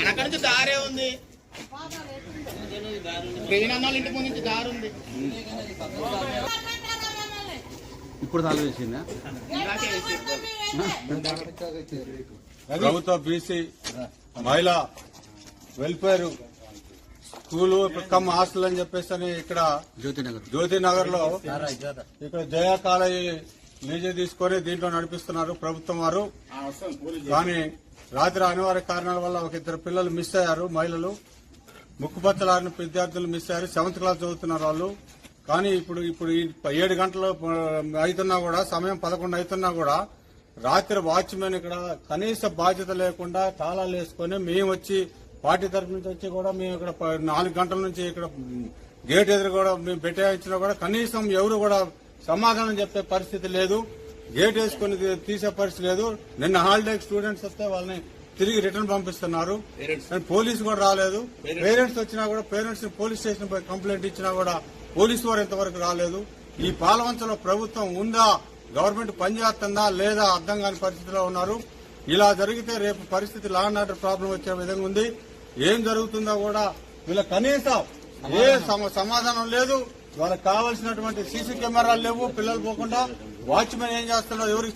అక్కడి నుంచి దారే ఉంది, అన్నాళ్ళ ఇంటి ముందు నుంచి దారి ఉంది. ఇప్పుడు తాళం వేసిందా? ప్రభుత్వ బీసీ మహిళా వెల్ఫేర్ స్కూలు కమ్ హాస్టల్ అని చెప్పేసి ఇక్కడ జ్యోతినగర్ లో ఇక్కడ జయా కాలేజీ లీజు తీసుకొని దీంట్లో నడిపిస్తున్నారు ప్రభుత్వం వారు. కానీ రాత్రి అనివార్య కారణాల వల్ల ఒక ఇద్దరు పిల్లలు మిస్ అయ్యారు. మహిళలు ముక్కుపచ్చలారిన విద్యార్థులు మిస్ అయ్యారు. 7th క్లాస్ చదువుతున్నారు వాళ్ళు. కానీ ఇప్పుడు 7 గంటలు అవుతున్నా కూడా, సమయం 11 అవుతున్నా కూడా రాత్రి వాచ్మెన్ ఇక్కడ కనీస బాధ్యత లేకుండా తాళాలు వేసుకుని మేము వచ్చి పార్టీ తరఫు నుంచి వచ్చి కూడా మేము ఇక్కడ 4 గంటల నుంచి ఇక్కడ గేట్ ఎదురు కూడా మేము పెట్టేయించినా కూడా కనీసం ఎవరు కూడా సమాధానం చెప్పే పరిస్థితి లేదు. గేట్ వేసుకుని తీసే పరిస్థితి లేదు. నిన్న హాలిడే స్టూడెంట్స్ వస్తే వాళ్ళని తిరిగి రిటర్న్ పంపిస్తున్నారు. పోలీసు కూడా రాలేదు. పేరెంట్స్ వచ్చినా కూడా పేరెంట్స్ పోలీస్ స్టేషన్ పోయి కంప్లైంట్ ఇచ్చినా కూడా పోలీసు వారు ఇంతవరకు రాలేదు. ఈ పాలవంచలో ప్రభుత్వం ఉందా, గవర్నమెంట్ పనిచేస్తుందా లేదా అర్థం కాని పరిస్థితిలో ఉన్నారు. ఇలా జరిగితే రేపు పరిస్థితి లా అండ్ ఆర్డర్ ప్రాబ్లం వచ్చే విధంగా ఉంది. ఏం జరుగుతుందో కూడా వీళ్ళ కనీసం ఏ సమాధానం లేదు. వాళ్ళకి కావాల్సినటువంటి సీసీ కెమెరాలు లేవు. పిల్లలు పోకుండా వాచ్మెన్ ఏం చేస్తున్నారో ఎవరికి